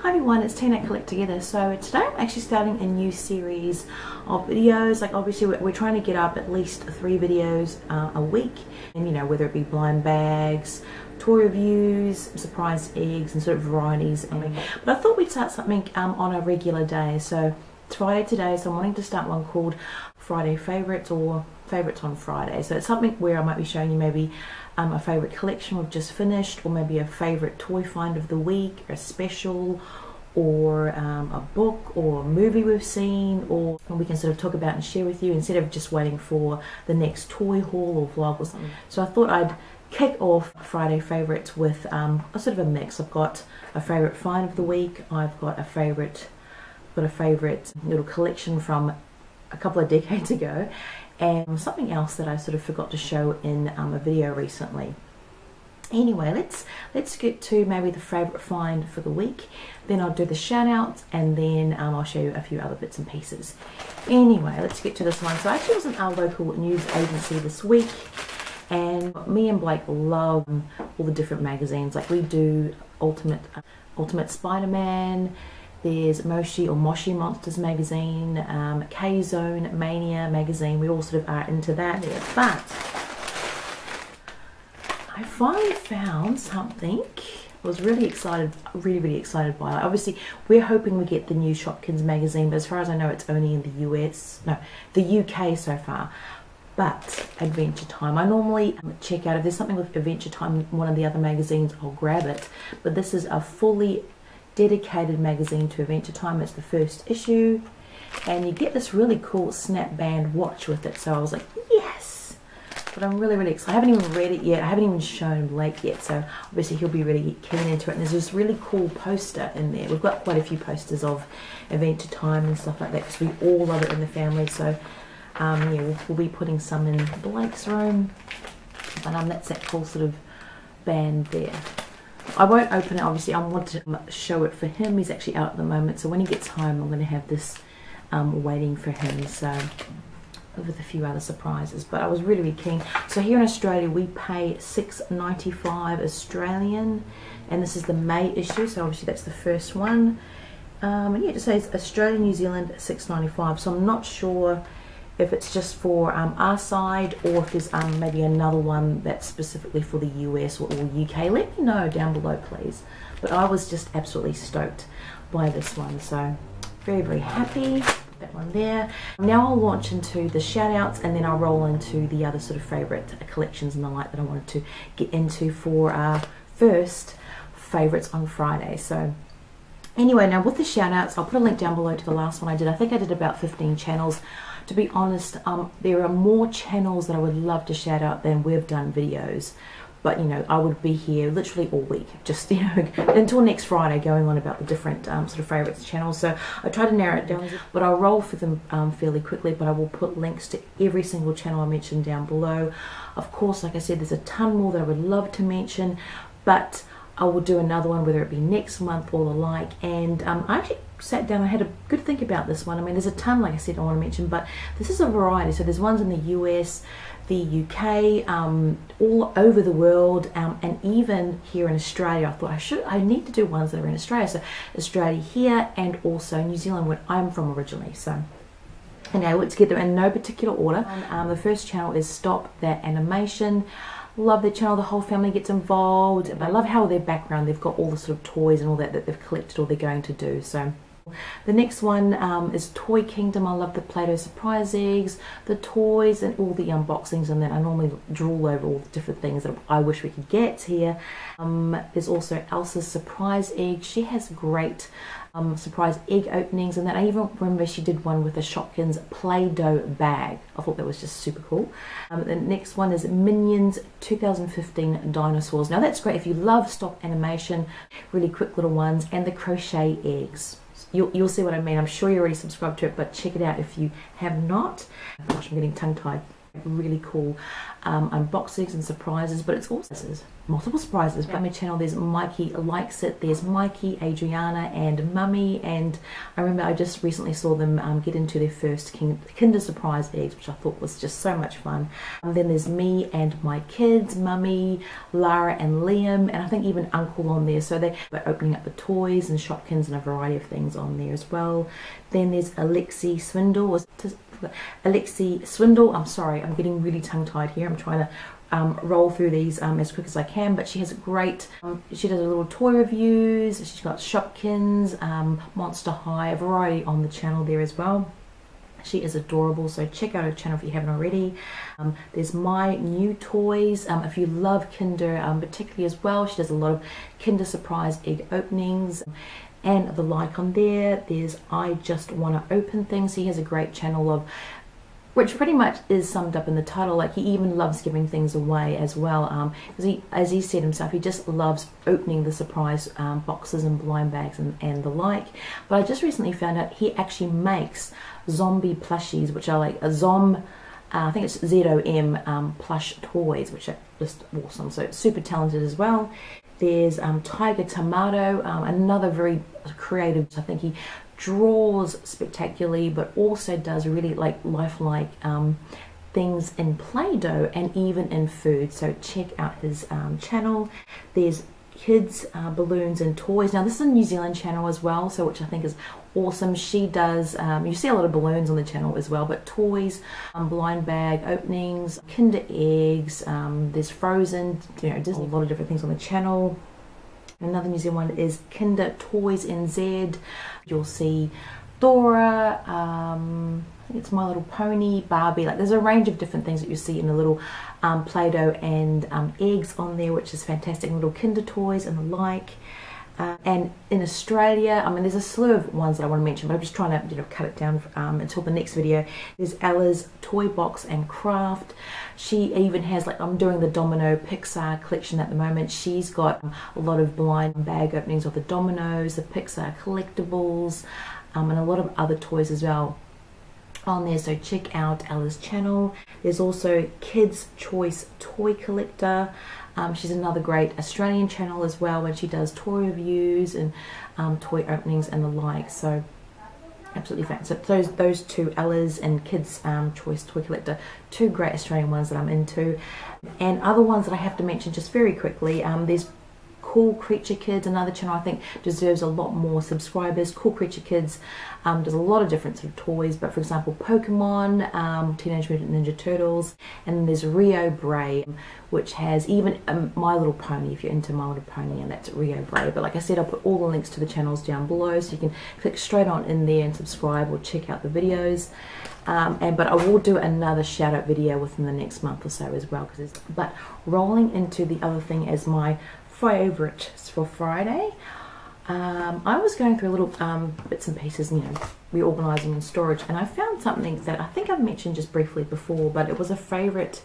Hi everyone, it's Tina Collect Together. So today I'm actually starting a new series of videos. Like obviously we're trying to get up at least 3 videos a week, and you know, whether it be blind bags, toy reviews, surprise eggs, and sort of varieties. But I thought we'd start something on a regular day. So it's Friday today, so I'm wanting to start one called Friday Favorites or Favorites on Friday. So it's something where I might be showing you maybe a favourite collection we've just finished, or maybe a favourite toy find of the week, or a special, or a book or a movie we've seen, or we can sort of talk about and share with you instead of just waiting for the next toy haul or vlog or something. So I thought I'd kick off Friday Favourites with a sort of a mix. I've got a favourite find of the week, I've got a favourite little collection from a couple of decades ago, and something else that I sort of forgot to show in a video recently. Anyway, let's get to maybe the favourite find for the week, then I'll do the shout outs, and then I'll show you a few other bits and pieces. Anyway, let's get to this one. So I actually was in our local news agency this week, and me and Blake love all the different magazines. Like we do Ultimate Spider-Man, there's Moshi Monsters magazine, K-Zone Mania magazine. We all sort of are into that. But I finally found something I was really excited by. Obviously, we're hoping we get the new Shopkins magazine, but as far as I know, it's only in the UK so far. But Adventure Time, I normally check out if there's something with Adventure Time in one of the other magazines, I'll grab it. But this is a fully dedicated magazine to Adventure Time. It's the first issue, and you get this really cool snap band watch with it. So I was like, yes! But I'm really excited. I haven't even read it yet. I haven't even shown Blake yet, so obviously he'll be really keen into it. And there's this really cool poster in there. We've got quite a few posters of Adventure Time and stuff like that because we all love it in the family. So yeah, we'll be putting some in Blake's room. But that's that cool sort of band there. I won't open it, obviously. I want to show it for him. He's actually out at the moment, so when he gets home I'm going to have this waiting for him, so with a few other surprises. But I was really keen. So here in Australia we pay $6.95 Australian, and this is the May issue, so obviously that's the first one. And yeah, it just says Australia, New Zealand $6.95, so I'm not sure if it's just for our side, or if there's maybe another one that's specifically for the US or UK. Let me know down below, please. But I was just absolutely stoked by this one, so very happy. That one there. Now I'll launch into the shout outs, and then I'll roll into the other sort of favourite collections and the like that I wanted to get into for our first favourites on Friday. So anyway, now with the shout outs, I'll put a link down below to the last one I did. I think I did about 15 channels. To be honest, there are more channels that I would love to shout out than we've done videos. But, you know, I would be here literally all week, just, you know, until next Friday, going on about the different sort of favourites channels. So I try to narrow it down, but I'll roll for them fairly quickly. But I will put links to every single channel I mentioned down below. Of course, like I said, there's a ton more that I would love to mention, but I will do another one, whether it be next month or the like. And I actually sat down, I had a good think about this one. I mean, there's a ton, like I said, I want to mention, but this is a variety. So there's ones in the US, the UK, all over the world, and even here in Australia. I thought I need to do ones that are in Australia. So Australia here, and also New Zealand, where I'm from originally. So anyway, let's get them in no particular order. The first channel is Stop That Animation. Love their channel, the whole family gets involved. I love how their background, they've got all the sort of toys and all that they've collected or they're going to do. So the next one is Toy Kingdom. I love the Play-Doh surprise eggs, the toys, and all the unboxings, and then I normally drool over all the different things that I wish we could get here. There's also Elsa's surprise egg. She has great surprise egg openings, and then I even remember she did one with a Shopkins Play-Doh bag. I thought that was just super cool. The next one is Minions 2015 Dinosaurs. Now that's great if you love stop animation, really quick little ones, and the crochet eggs. You'll see what I mean. I'm sure you're already subscribed to it, but check it out if you have not. Gosh, I'm getting tongue-tied. really cool unboxings and surprises, but it's also multiple surprises. But on my channel there's Mikey Likes It, there's Mikey, Adriana and Mummy, and I remember I just recently saw them get into their first Kinder Surprise eggs, which I thought was just so much fun. And then there's me and my kids, Mummy, Lara and Liam, and I think even Uncle on there, so they're opening up the toys and Shopkins and a variety of things on there as well. Then there's Alexi Swindle, I'm sorry, I'm getting really tongue-tied here, I'm trying to roll through these as quick as I can, but she has a great, she does a little toy reviews, she's got Shopkins, Monster High, a variety on the channel there as well. She is adorable, so check out her channel if you haven't already. There's My New Toys, if you love Kinder particularly as well. She does a lot of Kinder Surprise egg openings and the like on there. There's I Just Want to Open Things. He has a great channel of, which pretty much is summed up in the title, like he even loves giving things away as well, because he, as he said himself, he just loves opening the surprise boxes and blind bags and the like. But I just recently found out he actually makes zombie plushies, which are like a I think it's ZOM plush toys, which are just awesome, so super talented as well. There's Tiger Tomato, another very creative, I think he draws spectacularly but also does really like lifelike things in Play-Doh and even in food, so check out his channel. There's Kids Balloons and Toys. Now this is a New Zealand channel as well, so which I think is awesome. She does, you see a lot of balloons on the channel as well, but toys, blind bag openings, Kinder eggs, there's Frozen, you know, Disney, a lot of different things on the channel. Another New Zealand one is Kinder Toys NZ. You'll see Dora, I think it's My Little Pony, Barbie, like there's a range of different things that you see in the little Play-Doh and eggs on there, which is fantastic, little Kinder toys and the like. And in Australia, I mean, there's a slew of ones that I want to mention, but I'm just trying to, you know, cut it down until the next video. There's Ella's Toy Box and Craft. She even has, like, I'm doing the Domino Pixar collection at the moment. She's got a lot of blind bag openings of the Dominoes, the Pixar collectibles, and a lot of other toys as well on there, so check out Ella's channel. There's also Kids Choice Toy Collector. She's another great Australian channel as well, when she does toy reviews and toy openings and the like, so absolutely fantastic. So those two, Ella's and Kids Choice Toy Collector, two great Australian ones that I'm into. And other ones that I have to mention just very quickly, there's Cool Creature Kids, another channel I think deserves a lot more subscribers. Cool Creature Kids does a lot of different sort of toys, but for example Pokemon, Teenage Mutant Ninja Turtles, and then there's Rio Bray, which has even My Little Pony, if you're into My Little Pony, and that's Rio Bray. But like I said, I'll put all the links to the channels down below, so you can click straight on in there and subscribe or check out the videos. But I will do another shout out video within the next month or so as well. But rolling into the other thing as my favorites for Friday, I was going through little bits and pieces, you know, reorganizing and storage, and I found something that I think I've mentioned just briefly before, but it was a favorite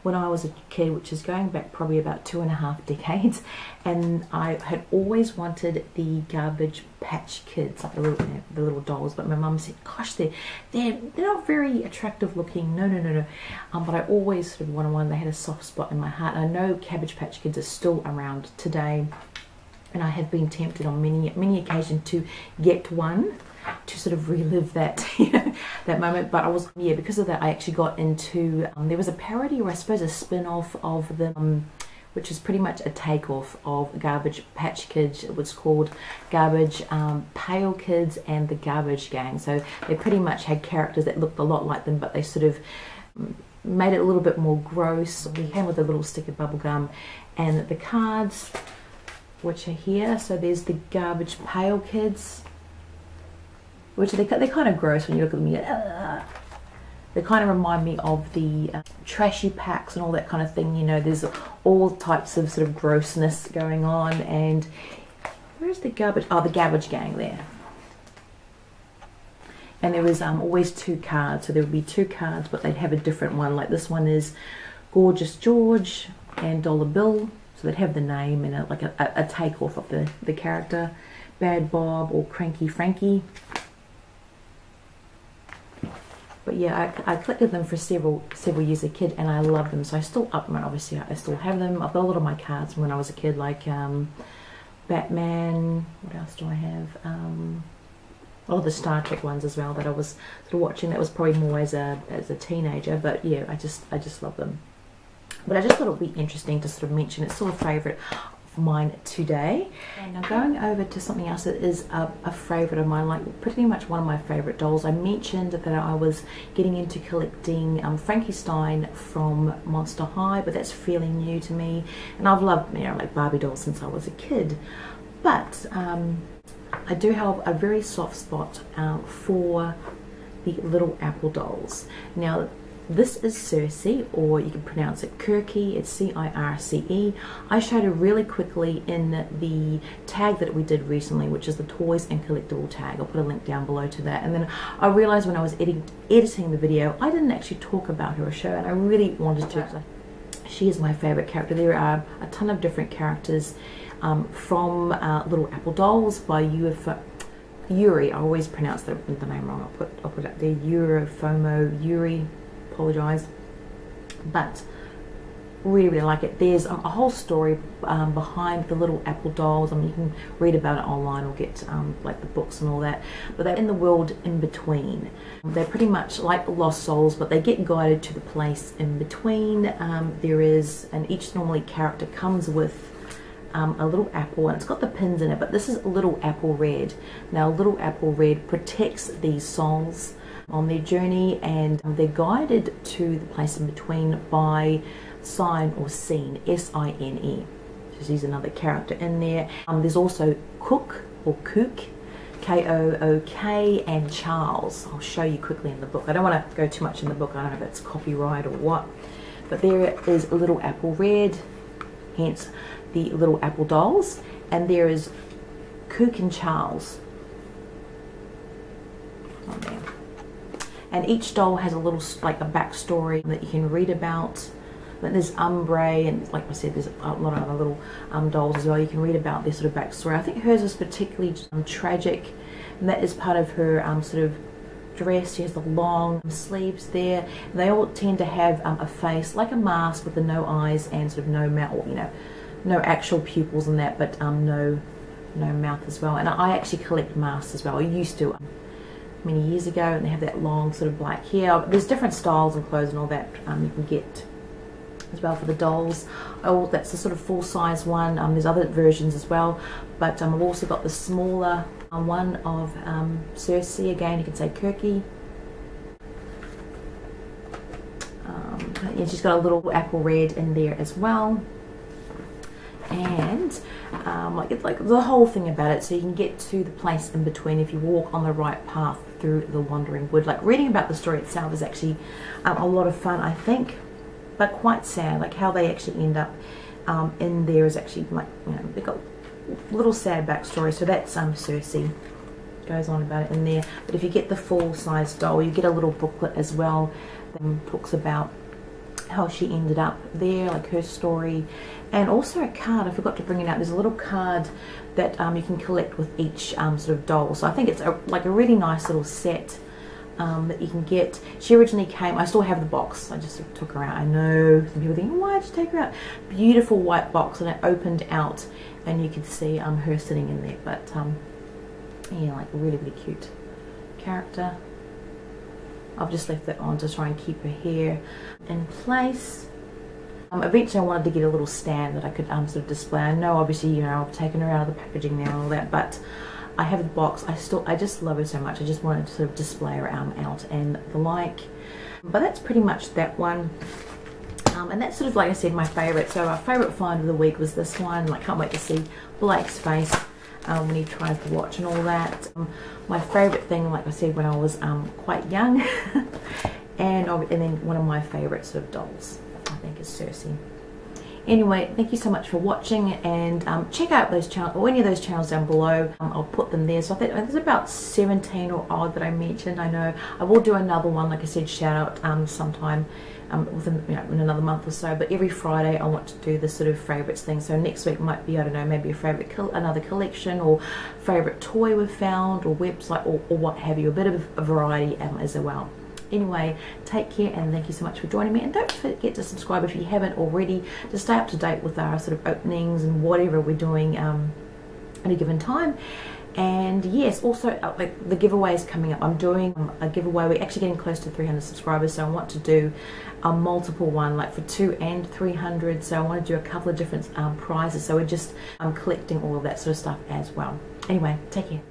when I was a kid, which is going back probably about 2.5 decades, and I had always wanted the Garbage Patch Kids, like the little dolls, but my mum said, gosh, they're not very attractive looking, no, but I always sort of wanted one. They had a soft spot in my heart, and I know Cabbage Patch Kids are still around today, and I have been tempted on many occasions to get one to sort of relive that, you know, that moment. But I was, yeah, because of that I actually got into, there was a parody, or I suppose a spin-off of the, which is pretty much a takeoff of Garbage Patch Kids. It was called Garbage Pail Kids and the Garbage Gang. So they pretty much had characters that looked a lot like them, but they sort of made it a little bit more gross. We came with a little stick of bubble gum and the cards, which are here. So there's the Garbage Pail Kids, which they're kind of gross when you look at them. They kind of remind me of the trashy packs and all that kind of thing, you know. There's all types of sort of grossness going on. And where's the garbage? Oh, the Garbage Gang there. And there was always 2 cards, so there would be 2 cards, but they'd have a different one. Like this one is Gorgeous George and Dollar Bill, so they'd have the name and like a takeoff of the character. Bad Bob or Cranky Frankie. But yeah, I collected them for several years as a kid, and I love them. So I still up them. Obviously, I still have them. I've got a lot of my cards from when I was a kid, like Batman. What else do I have? All the Star Trek ones as well that I was sort of watching. That was probably more as a teenager, but yeah, I just love them. But I just thought it would be interesting to sort of mention. It's still a favourite of mine today. And now going over to something else that is a favourite of mine, like pretty much one of my favourite dolls. I mentioned that I was getting into collecting Frankenstein from Monster High, but that's fairly new to me. And I've loved, you know, like Barbie dolls since I was a kid. But I do have a very soft spot for the little Apple dolls. Now, this is Circe, or you can pronounce it Kirky. It's C-I-R-C-E. I showed her really quickly in the tag that we did recently, which is the Toys and Collectible tag. I'll put a link down below to that. And then I realized when I was editing the video, I didn't actually talk about her or show, and I really wanted to. She is my favorite character. There are a ton of different characters from Little Apple Dolls by Yuri. I always pronounce the name wrong. I'll put it up there. Yuri. Apologise, but really like it. There's a whole story behind the Little Apple Dolls. I mean, you can read about it online or get like the books and all that, but they're in the world in between. They're pretty much like lost souls, but they get guided to the place in between. There is, and each normally character comes with a little apple, and it's got the pins in it, but this is Little Apple Red. Now, Little Apple Red protects these souls on their journey, and they're guided to the place in between by Sign or Scene, S-I-N-E. So she's another character in there. There's also Cook or Kook, K-O-O-K, and Charles. I'll show you quickly in the book. I don't want to go too much in the book. I don't know if it's copyright or what, but there is Little Apple Red, hence the Little Apple Dolls, and there is Kook and Charles on there. And each doll has a little, like a backstory that you can read about. But there's Umbre, and like I said, there's a lot of other little dolls as well. You can read about their sort of backstory. I think hers is particularly tragic, and that is part of her sort of dress. She has the long sleeves there. And they all tend to have a face like a mask with the no eyes and sort of no mouth, you know, no actual pupils and that, but no mouth as well. And I actually collect masks as well. I used to. Many years ago, and they have that long sort of black hair. There's different styles and clothes and all that you can get as well for the dolls. Oh, that's the sort of full-size one. There's other versions as well, but I've also got the smaller one of Circe. Again, you can say Kirky. And she's got a little Apple Red in there as well. And it's like the whole thing about it, so you can get to the place in between if you walk on the right path through the Wandering Wood. Like, reading about the story itself is actually a lot of fun, I think, but quite sad. Like how they actually end up in there is actually, like, you know, they've got a little sad backstory. So that's Circe goes on about it in there. But if you get the full-size doll, you get a little booklet as well that talks about how she ended up there, like her story, and also a card. I forgot to bring it out. There's a little card that you can collect with each sort of doll. So I think it's like a really nice little set that you can get. She originally came, I still have the box, I just sort of took her out. I know some people think, why did you take her out? Beautiful white box, and it opened out and you could see her sitting in there. But yeah, like a really, really cute character. I've just left that on to try and keep her hair in place. Eventually I wanted to get a little stand that I could sort of display. I know obviously, you know, I've taken her out of the packaging now and all that, but I have the box. I just love her so much. I just wanted to sort of display her out and the like. But that's pretty much that one. And that's sort of, like I said, my favourite. So our favourite find of the week was this one. I can't wait to see Blake's face when he tries to watch and all that. My favourite thing, like I said, when I was quite young, and then one of my favourite sort of dolls, I think, is Circe. Anyway, thank you so much for watching, and check out those channels, or any of those channels down below. I'll put them there. So I think there's about 17 or odd that I mentioned. I know I will do another one, like I said, shout out sometime within, you know, in another month or so. But every Friday I want to do this sort of favourites thing. So next week might be, I don't know, maybe a favourite, another collection, or favourite toy we've found, or website, or what have you. A bit of a variety as well. Anyway, take care and thank you so much for joining me, and don't forget to subscribe if you haven't already to stay up to date with our sort of openings and whatever we're doing at a given time. And yes, also like the giveaway is coming up. I'm doing a giveaway. We're actually getting close to 300 subscribers, so I want to do a multiple one, like for 200 and 300. So I want to do a couple of different prizes. So we're just collecting all of that sort of stuff as well. Anyway, take care.